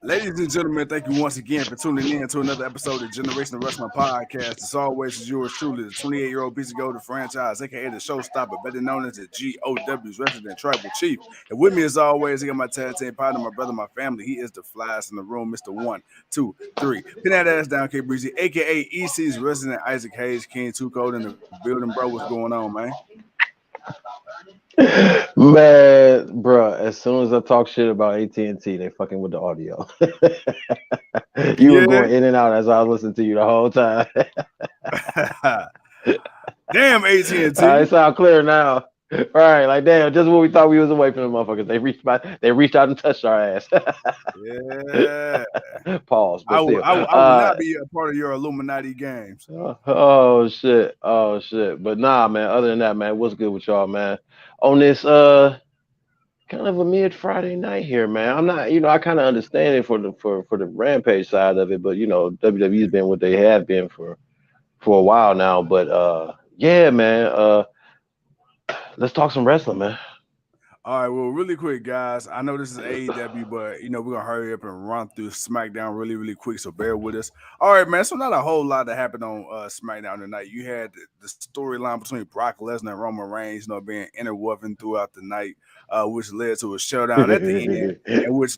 Ladies and gentlemen, thank you once again for tuning in to another episode of Generation of Wrestling Podcast. As always, is yours truly, the 28-year-old piece of gold franchise, aka the showstopper, better known as the GOW's resident tribal chief. And with me, as always, I got my tag team partner, my brother, my family. He is the flyest in the room, Mr. 1, 2, 3. Pin that ass down, K Breezy, aka EC's resident Isaac Hayes, King Two Code in the building, bro. What's going on, man? Man, bro, as soon as I talk shit about AT&T, they fucking with the audio. You were Yeah. going in and out as I was listening to you the whole time. Damn, AT&T. It sound clear now. Right, like damn, just when we thought we was away from the motherfuckers, they reached out and touched our ass. Yeah. Pause, I but will, still. I, will, I will not be a part of your Illuminati games. Oh shit. Oh shit. But nah, man, other than that, man, what's good with y'all, man? On this kind of a mid Friday night here, man. I'm not, I kind of understand it for the Rampage side of it, but WWE's been what they have been for a while now. But yeah, man. Let's talk some wrestling, man. All right, well, really quick, guys. I know this is AEW, but we're gonna hurry up and run through SmackDown really, really quick. So bear with us. All right, man. So not a whole lot that happened on SmackDown tonight. You had the storyline between Brock Lesnar and Roman Reigns, being interwoven throughout the night, which led to a showdown at the end, and which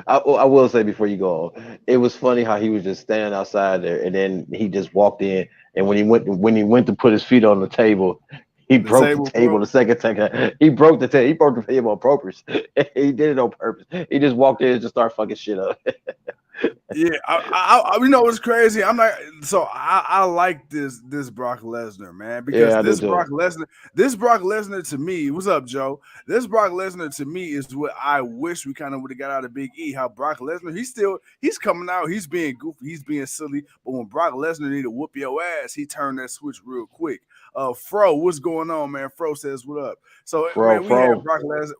I will say before you go on, it was funny how he was just standing outside there, and then he just walked in, and when he went to put his feet on the table, he broke the table the second time. He broke the table. He broke the table on purpose. He did it on purpose. He just walked in and just started fucking shit up. Yeah, I you know what's crazy? I'm not so I like this Brock Lesnar, man, because Yeah, I do this Brock Lesnar to me, what's up, Joe? This Brock Lesnar to me is what I wish we kind of would have got out of Big E. How Brock Lesnar, he's coming out, he's being goofy, he's being silly, but when Brock Lesnar need to whoop your ass, he turned that switch real quick. Fro, what's going on, man? Fro says what up. So man,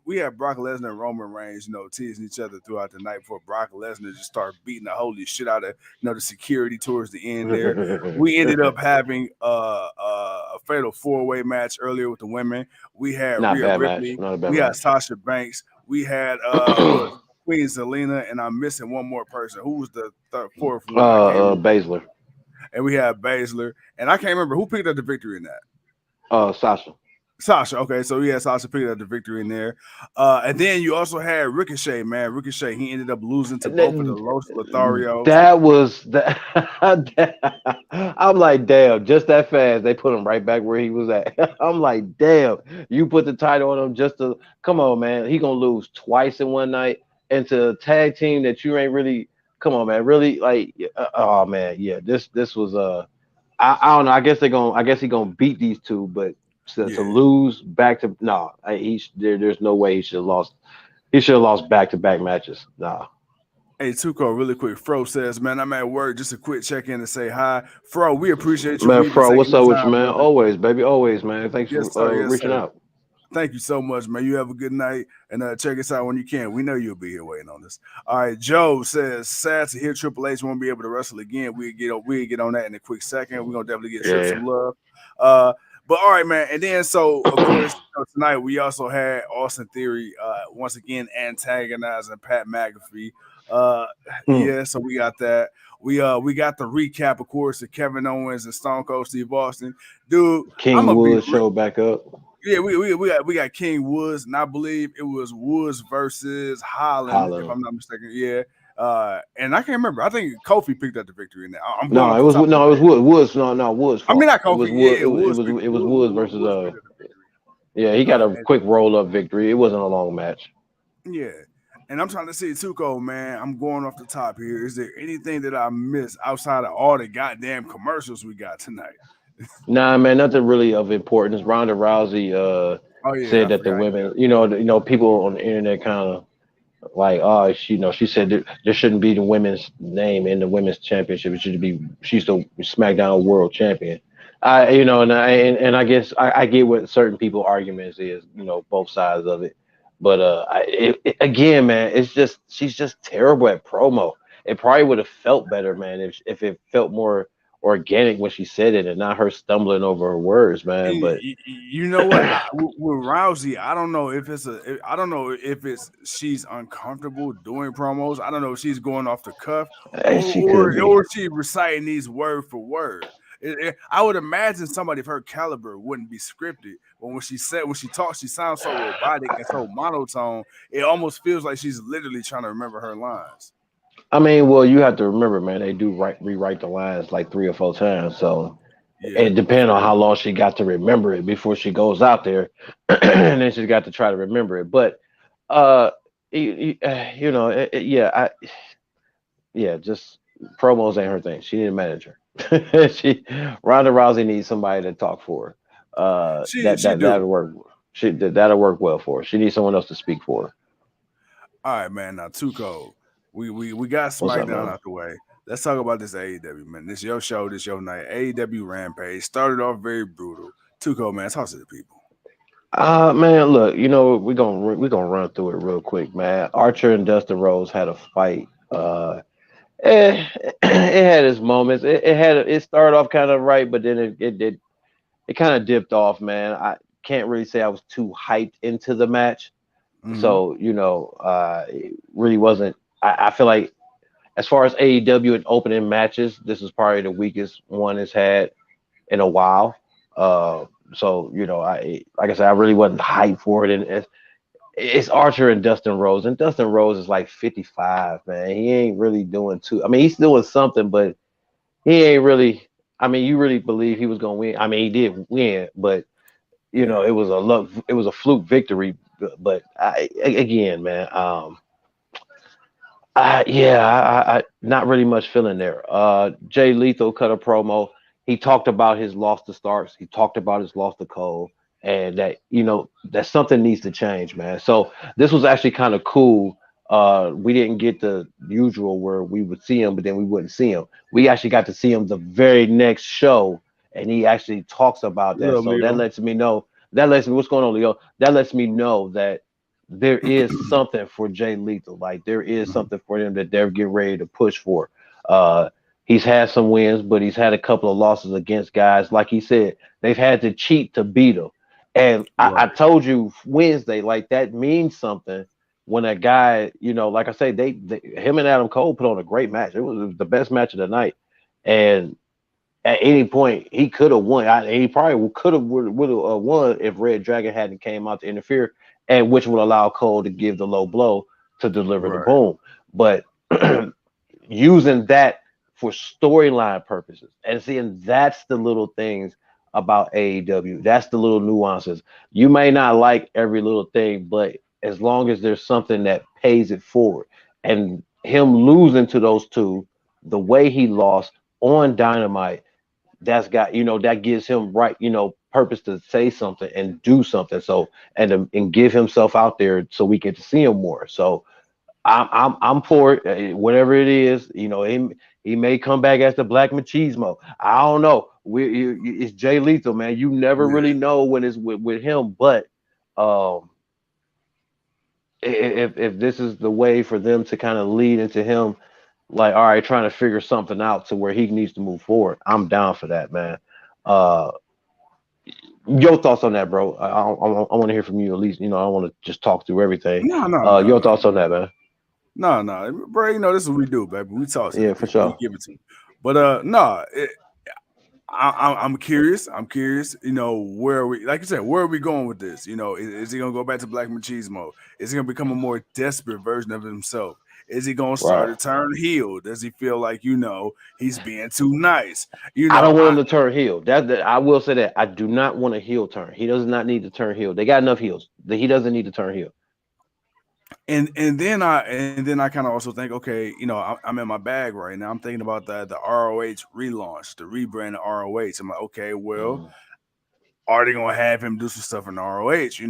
we had Brock Lesnar and Roman Reigns, teasing each other throughout the night before Brock Lesnar just started beating the holy shit out of the security towards the end there. We ended up having a fatal 4-way match earlier with the women. We had Rhea Ripley, we had Sasha Banks, we had Queen Zelina, and I'm missing one more person. Who was the fourth one? Baszler. And we had Baszler, and I can't remember who picked up the victory in that. Sasha. Okay, so yeah, Sasha picked up the victory in there. And then you also had Ricochet, man. Ricochet, he ended up losing to both of the Los Lotharios. That was that. I'm like, damn, just that fast. They put him right back where he was at. I'm like, damn, you put the title on him just to come on, man. He gonna lose twice in one night into a tag team that you ain't really. Come on, man. Really, like, oh man, yeah. This was I don't know. I guess he gonna beat these two, but to lose back to there's no way he should have lost. He should have lost back-to-back matches. Nah. Hey, Tuco, really quick. Fro says, man, I'm at work. Just a quick check-in to say hi. Fro, we appreciate you. Man, Fro, what's up with you, man? Brother. Always, baby. Always, man. Thanks for reaching out. Thank you so much, man. You have a good night, and check us out when you can. We know you'll be here waiting on us. All right, Joe says, sad to hear Triple H won't be able to wrestle again. We'll get on that in a quick second. We're going to definitely get Triple some love. But all right, man. And then, so, of course, tonight we also had Austin Theory once again antagonizing Pat McAfee. Yeah, so we got that. We got the recap, of course, of Kevin Owens and Stone Cold Steve Austin. Dude, King Woods showed back up. Yeah, we got King Woods, and I believe it was Woods versus Holland, if I'm not mistaken. Yeah. And I can't remember. I think Kofi picked up the victory in that. It was Woods. No, Woods. I mean, not Kofi. It was Woods versus. Yeah, he got a quick roll up victory. It wasn't a long match. Yeah, and I'm trying to see Tuco, man. I'm going off the top here. Is there anything that I missed outside of all the goddamn commercials we got tonight? Nah, man, nothing really of importance. Ronda Rousey said that the women, people on the internet kind of like, she said there shouldn't be the women's name in the women's championship. It should be she's the SmackDown World Champion. And I guess I get what certain people arguments is, both sides of it. But again, man, she's just terrible at promo. It probably would have felt better, man, if it felt more organic when she said it, and not her stumbling over her words, man. But You know what? With Rousey, I don't know if I don't know if it's she's uncomfortable doing promos. I don't know if she's going off the cuff she could be. or she reciting these word for word. I would imagine somebody of her caliber wouldn't be scripted, but when she talks, she sounds so robotic and so monotone. It almost feels like she's literally trying to remember her lines. I mean, well, you have to remember, man, they do rewrite the lines like 3 or 4 times. So Yeah, it depends on how long she got to remember it before she goes out there, and then she's got to try to remember it. But uh, yeah, yeah, just promos ain't her thing. She need a manager. she Ronda Rousey needs somebody to talk for her. she do. That'll work. That'll work well for her. She needs someone else to speak for her. All right, man. Now, too cold. We got What's up, SmackDown man? out the way. Let's talk about this AEW, man. This your show. This your night. AEW Rampage started off very brutal. Too cold, man. Talk to the people. Man, look, we're gonna run through it real quick, man. Archer and Dustin Rose had a fight. It had its moments. It started off kind of right, but then it kind of dipped off, man. I can't really say I was too hyped into the match, Mm-hmm. so it really wasn't. I feel like as far as AEW and opening matches, this is probably the weakest one it's had in a while. Uh, so I like I said, I really wasn't hyped for it, and it's Archer and Dustin Rose, and Dustin Rose is like 55, man. He ain't really doing too. I mean, he's doing something, but he ain't really. I mean, you really believe he was gonna win? I mean, he did win, but Yeah. it was a luck. It was a fluke victory. But again, man, not really much feeling there. Jay Lethal cut a promo. He talked about his loss to Starks. He talked about his loss to Cole, and that that something needs to change, man. So this was actually kind of cool. We didn't get the usual where we would see him, but then we wouldn't see him. We actually got to see him the very next show, and he actually talks about What that. up, So that Leo? lets me know. That lets me. What's going on, Leo? That lets me know that there is something for Jay Lethal. Like there is Mhm. something for them that they're getting ready to push for. Uh, he's had some wins, but he's had a couple of losses against guys. Like he said, they've had to cheat to beat him. And I Right. told you Wednesday, like that means something when a guy, like I say, him and Adam Cole put on a great match. It was the best match of the night. And at any point he could have won. He probably could have would have won if Red Dragon hadn't came out to interfere, and which would allow Cole to give the low blow to deliver the Right. boom. But using that for storyline purposes, and seeing that's the little things about AEW. That's the little nuances. You may not like every little thing, but as long as there's something that pays it forward, and him losing to those two, the way he lost on Dynamite, that gives him right purpose to say something and do something, so and give himself out there so we get to see him more. So I'm for it. Whatever it is, he may come back as the Black Machismo. I don't know. It's Jay Lethal, man. You never Yeah. really know when it's with him. But um, if this is the way for them to kind of lead into him, like, all right, trying to figure something out to where he needs to move forward, I'm down for that, man. Uh, your thoughts on that, bro? I want to hear from you at least. I don't want to just talk through everything. No, no, no, Your no, thoughts on that, man? no, no, bro. You know this is what we do, baby. We talk to the Yeah, for people. We sure. give it to them. But no, I'm curious. I'm curious. Where are we? Like you said, where are we going with this? Is he gonna go back to Black Machismo? Is he gonna become a more desperate version of himself? Is he gonna start Right. to turn heel? Does he feel like he's being too nice? I don't want I him to turn heel. I will say that I do not want a heel turn. He does not need to turn heel. They got enough heels. He doesn't need to turn heel. and then I kind of also think, okay, I'm in my bag right now. I'm thinking about the ROH relaunch, the rebrand of ROH. I'm like, okay, well, Mm. are they gonna have him do some stuff in ROH?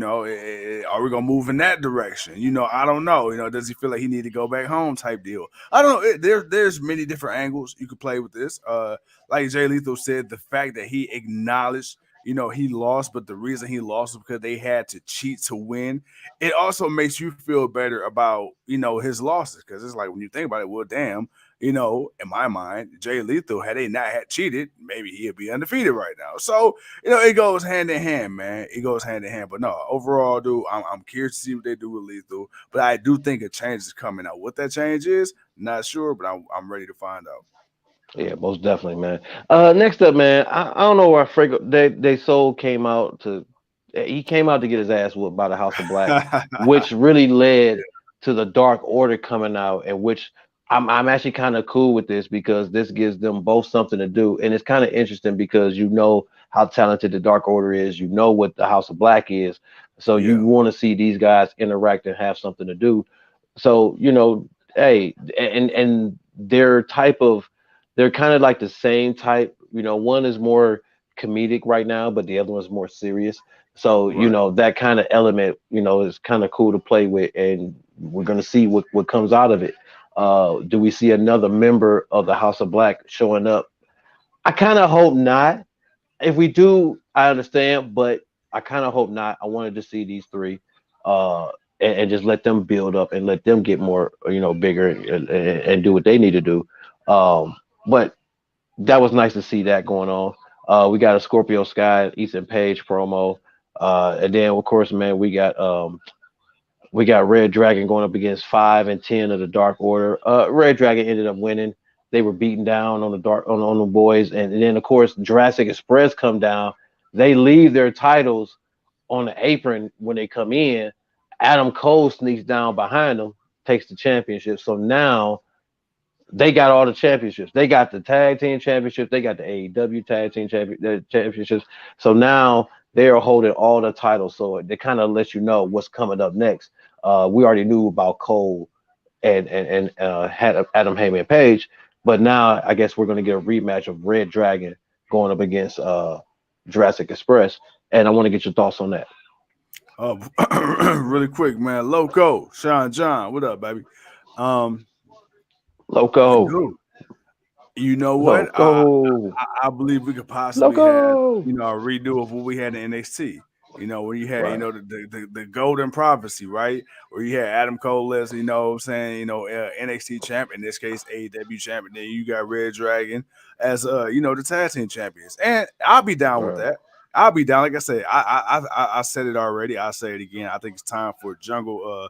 Are we gonna move in that direction? I don't know. Does he feel like he need to go back home type deal? I don't know. There's many different angles you could play with this. Like Jay Lethal said, the fact that he acknowledged, he lost, but the reason he lost was because they had to cheat to win. It also makes you feel better about his losses, because it's like when you think about it, well, damn. In my mind, Jay Lethal, had they not had cheated, maybe he'd be undefeated right now. So, it goes hand in hand, man. It goes hand in hand. But no, overall, dude, I'm curious to see what they do with Lethal. But I do think a change is coming out. What that change is, not sure, but I'm ready to find out. Yeah, most definitely, man. Next up, man, I don't know why Frank they soul came out to he came out to get his ass whooped by the House of Black, which really led to the Dark Order coming out, and which I'm actually kind of cool with this because this gives them both something to do, and it's kind of interesting because you know how talented the Dark Order is, you know what the House of Black is, so you Yeah, want to see these guys interact and have something to do. So hey, and their type of they're kind of like the same type. One is more comedic right now, but the other one's more serious. So, right. that kind of element, is kind of cool to play with, and we're gonna see what comes out of it. Do we see another member of the House of Black showing up? I kind of hope not. If we do, I understand, but I kind of hope not. I wanted to see these three, uh, and just let them build up and let them get more, bigger and do what they need to do. But that was nice to see that going on. We got a Scorpio Sky, Ethan Page promo, and then of course, man, we got Red Dragon going up against 5 and 10 of the Dark Order. Red Dragon ended up winning. They were beaten down on the on the boys, and then of course Jurassic Express come down. They leave their titles on the apron when they come in. Adam Cole sneaks down behind them, takes the championship. So now they got all the championships. They got the tag team championships. They got the AEW tag team championships. So now they are holding all the titles. So they kind of let you know what's coming up next. We already knew about Cole and had Adam Heyman Page, but now I guess we're going to get a rematch of Red Dragon going up against Jurassic Express. And I want to get your thoughts on that. Uh, really quick, man. Loco, Sean John, what up, baby? Um, Loco, dude, you know what? Loco, I believe we could possibly have, Loco. a redo of what we had in NXT. Where you had, Right. the golden prophecy, right? Where you had Adam Cole as, what I'm saying, NXT champ, in this case, AEW champ, and then you got Red Dragon as, the tag team champions. And I'll be down with Right. that. I'll be down. Like I said, I said it already. I'll say it again. I think it's time for Jungle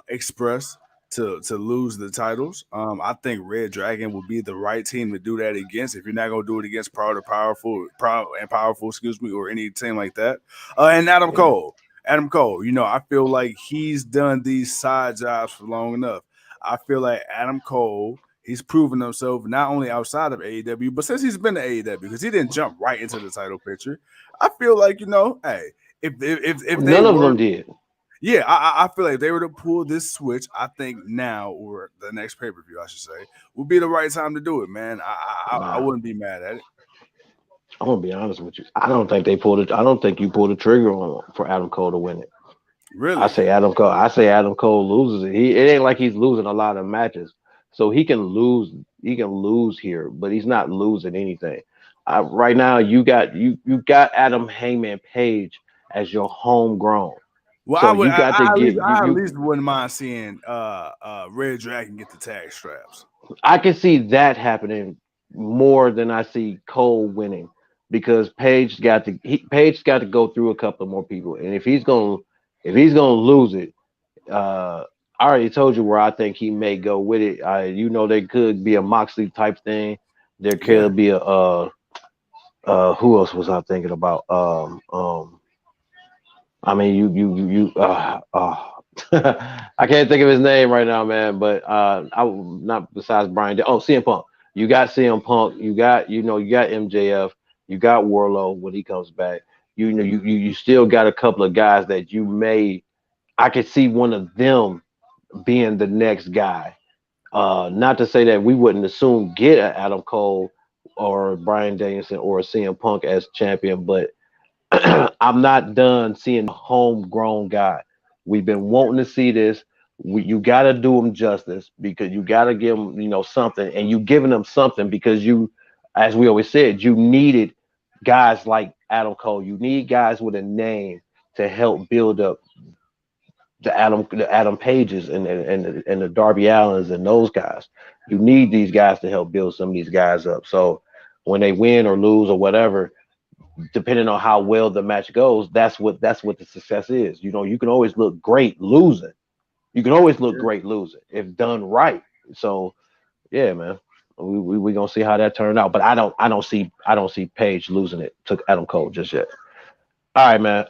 Express to lose the titles. I think Red Dragon will be the right team to do that against. If you're not gonna do it against Proud and Powerful, excuse me, or any team like that. And Adam Yeah. Cole. Adam Cole, I feel like he's done these side jobs for long enough. I feel like Adam Cole, he's proven himself not only outside of AEW, but since he's been to AEW, because he didn't jump right into the title picture. I feel like, hey, if they None of were them did. yeah, I feel like if they were to pull this switch, I think now or the next pay per view, I should say, would be the right time to do it, man. I Nah, wouldn't be mad at it. I'm gonna be honest with you. I don't think they pulled it. I don't think you pulled the trigger on for Adam Cole to win it. I Really? say Adam Cole. I say Adam Cole loses it. It ain't like he's losing a lot of matches, so he can lose. He can lose here, but he's not losing anything. Right now, you got Adam Heyman Page as your homegrown, Well, so you got to get I at you. least wouldn't mind seeing Red Dragon get the tag straps. I can see that happening more than I see Cole winning because Page got to go through a couple more people, and if he's gonna lose it, I already told you where I think he may go with it. There could be a Moxley type thing. There Yeah. could be a who else was I thinking about? I mean, I can't think of his name right now, man. But not besides Brian. CM Punk. You got CM Punk. You got MJF. You got Warlow when he comes back. You still got a couple of guys that you may. I could see one of them being the next guy. Not to say that we wouldn't assume get a Adam Cole or Brian Danielson or a CM Punk as champion, but I'm not done seeing homegrown guy. We've been wanting to see this. You got to do them justice because you got to give them, something, and you giving them something because as we always said, you needed guys like Adam Cole. You need guys with a name to help build up the Adam Pages and the Darby Allens and those guys. You need these guys to help build some of these guys up. So when they win or lose or whatever, depending on how well the match goes, that's what the success is. You can always look great losing. You can always look Yeah. great losing if done right. So yeah, man. We gonna see how that turned out. But I don't see Page losing it to Adam Cole just yet. All right, man.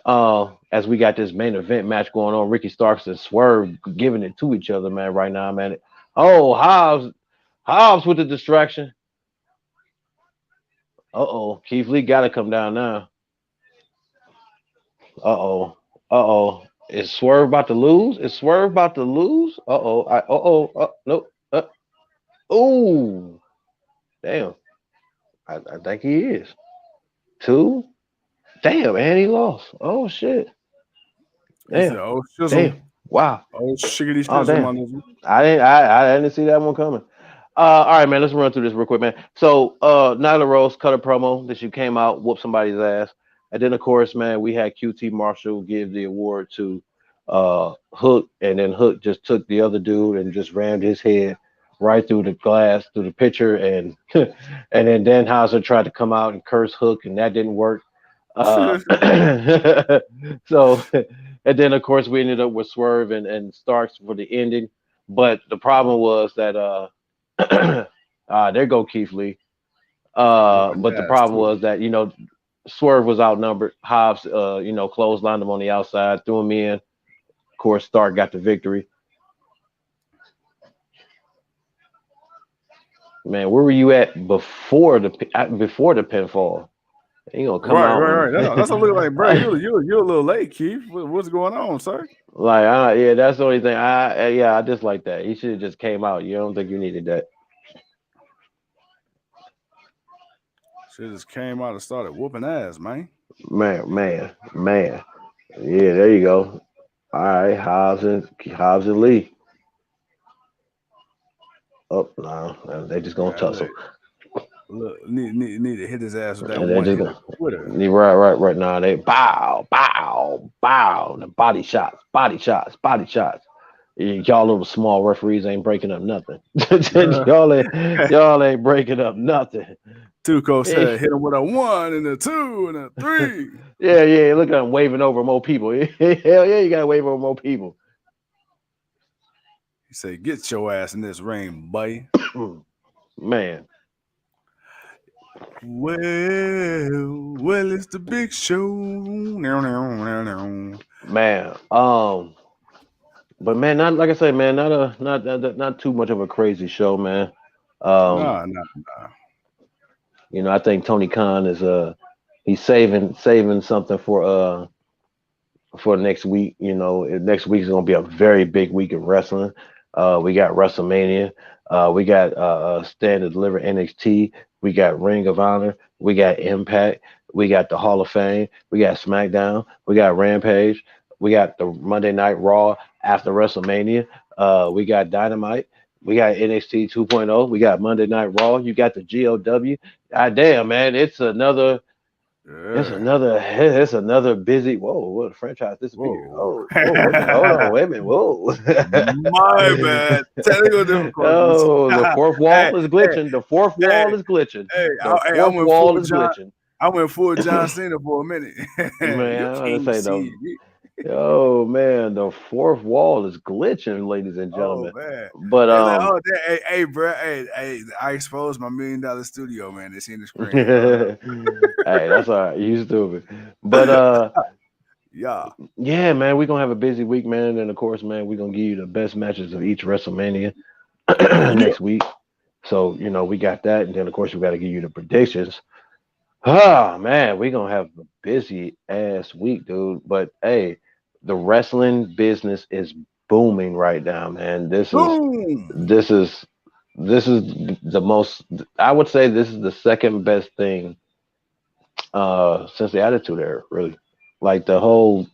As we got this main event match going on, Ricky Starks and Swerve giving it to each other, man, right now, man. Oh, Hobbs with the distraction. Uh-oh. Keith Lee gotta come down now. Uh-oh. Uh-oh. Is Swerve about to lose? Is Swerve about to lose? Uh-oh. Uh-oh. Nope. Oh, damn. I think he is. Two. Damn, and he lost. Oh shit. He said, Damn. "Oh shizzle, Damn. Wow. oh shiggity Oh shizzle, my damn. nigga." I didn't see that one coming. All right, man. Let's run through this real quick, man. So Nyla Rose cut a promo that she came out, whooped somebody's ass. And then of course, man, we had QT Marshall give the award to Hook, and then Hook just took the other dude and just rammed his head right through the glass, through the picture, and and then Danhauser tried to come out and curse Hook, and that didn't work. Uh, so, and then of course we ended up with Swerve and Starks for the ending. But the problem was that there go Keith Lee. Whooping But the ass problem too. was that Swerve was outnumbered. Hobbs, clotheslined him on the outside, threw him in. Of course, Stark got the victory. Man, where were you at before the pinfall? You gonna come Right, out right, and right. That's what I look like, bro. You're a little late, Keith. What's going on, sir? like, yeah, that's the only thing. I dislike that. He should have just came out. You don't think you needed that? Shit just came out and started whooping ass, man. Man. Yeah, there you go. All right, Hobbs and Lee. Oh no, they just gonna Man, tussle. look, need to hit his ass with that And they're one just hitter gonna quitter. right now. They bow. The body shots. Y'all little small referees ain't breaking up nothing. y'all ain't breaking up nothing. Tuco Yeah, said hit him with a one and a two and a three. yeah. Look at him waving over more people. Hell yeah, you gotta wave over more people. He said, "Get your ass in this ring, buddy." Man, Well, it's the big show. Now, now, now, now. man. But man, not like I say, man, not too much of a crazy show, man. Um, Nah, nah. I think Tony Khan is he's saving something for next week. Next week is gonna be a very big week of wrestling. We got WrestleMania. We got Stand and Deliver NXT. We got Ring of Honor. We got Impact. We got the Hall of Fame. We got SmackDown. We got Rampage. We got the Monday Night Raw after WrestleMania. We got Dynamite. We got NXT 2.0. We got Monday Night Raw. You got the GOW. God damn, man, Yeah. it's another busy. Whoa, what a franchise disappeared. Whoa. Oh, what the? Hold on, wait a minute. Whoa. My bad. Technical difficulties. Oh, the fourth hey, wall is hey, glitching. The fourth hey, wall is glitching. I, The hey, I fourth went full wall is John. glitching. I went full John Cena for a minute. Man, You I'm gonna can't say see the me. oh man, the fourth wall is glitching, ladies and Oh gentlemen. man. But Hey, hey, bro. Hey, I exposed my $1 million studio, man. They seen the screen. You heard? hey, that's all right. You stupid. But Yeah. yeah, man, we're gonna have a busy week, man. And of course, man, we're gonna give you the best matches of each WrestleMania Yeah. next week. So, we got that, and then of course we gotta give you the predictions. Oh man, we're gonna have a busy ass week, dude. But hey, the wrestling business is booming right now, man. This is Boom. this is this is the most, I would say this is the second best thing since the Attitude Era, really. Like the whole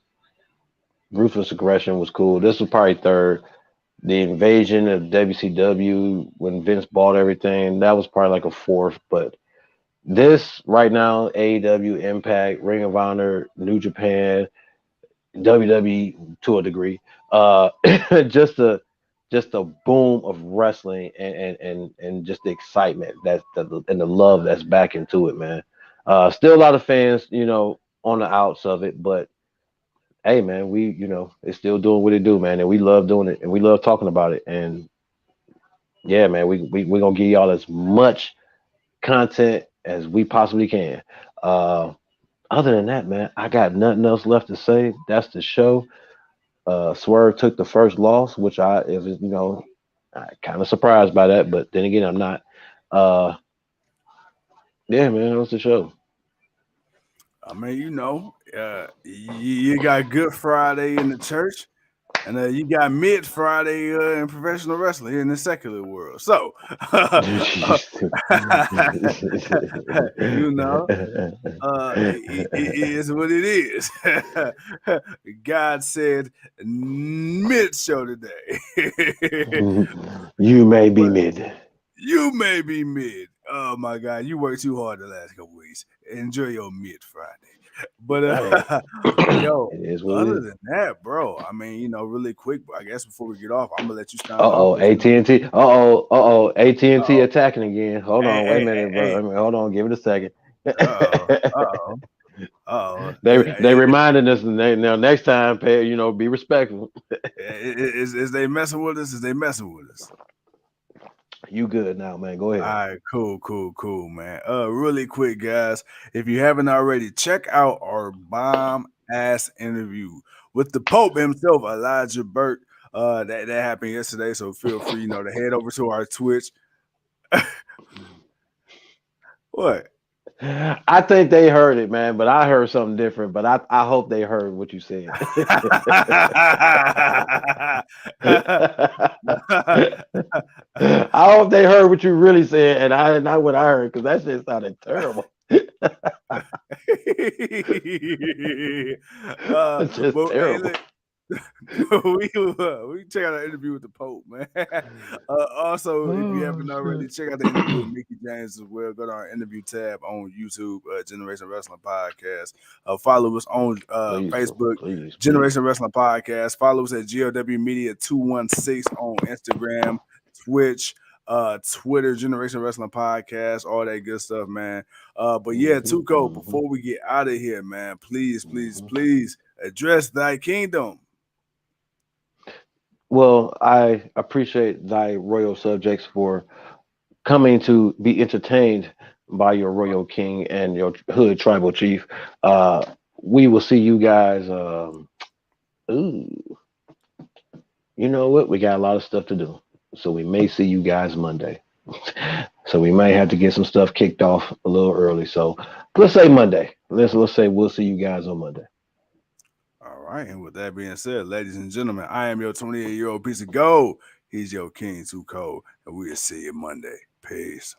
ruthless aggression was cool. This was probably third. The invasion of WCW when Vince bought everything, that was probably like a fourth. But this right now, AEW, Impact, Ring of Honor, New Japan, WWE to a degree. Uh, just the just the boom of wrestling and just the excitement and the love that's back into it, man. Still a lot of fans, on the outs of it, but hey, man, it's still doing what it do, man, and we love doing it and we love talking about it. And yeah, man, we gonna give y'all as much content as we possibly can. Uh, Other than that, man, I got nothing else left to say. That's the show. Swerve took the first loss, which I kind of surprised by that, but then again, I'm not. Uh, yeah, man, that was the show. I mean, you got Good Friday in the church, and you got Mid Friday in professional wrestling in the secular world. So, you know, it is what it is. God said mid show today. You may be But mid. you may be mid. Oh my God, you worked too hard the last couple weeks. Enjoy your mid Friday. But Hey, yo, it is what it other is. than that, bro, I mean, really quick, I guess before we get off, I'm gonna let you Uh sign off oh, because AT&T. AT&T uh-oh. attacking again. Hold Hey, on, wait a hey, minute, hey, bro. Hold on, give it a second. uh-oh, uh-oh, uh-oh. They reminded us now next time, pay, be respectful. Is they messing with us? Is they messing with us? You good now, man? Go All ahead. right, cool, man. Really quick, guys. If you haven't already, check out our bomb ass interview with the Pope himself, Elijah Burt. That happened yesterday, so feel free, to head over to our Twitch. What? I think they heard it, man, but I heard something different. But I hope they heard what you said. I hope they heard what you really said, and I not what I heard, because that shit sounded terrible. Just But hey, terrible. look, we check out our interview with the Pope, man. Also, if you Oh haven't already, shit. check out the interview with Mickey James as well. Go to our interview tab on YouTube, Generation Wrestling Podcast. Follow us on Please do. Facebook, Please. Generation Wrestling Podcast. Follow us at GLW Media 216 on Instagram, Twitch, Twitter, Generation Wrestling Podcast, all that good stuff, man. But yeah, Hmm. Tuco, Hmm. before we get out of here, man, Hmm. please address thy kingdom. Well, I appreciate thy royal subjects for coming to be entertained by your royal king and your hood tribal chief. Uh, we will see you guys. Ooh, you know what? We got a lot of stuff to do, so we may see you guys Monday. So we may have to get some stuff kicked off a little early. So let's say Monday. Let's say we'll see you guys on Monday. All right, and with that being said, ladies and gentlemen, I am your 28-year-old piece of gold. He's your king, too cold, and we'll see you Monday. Peace.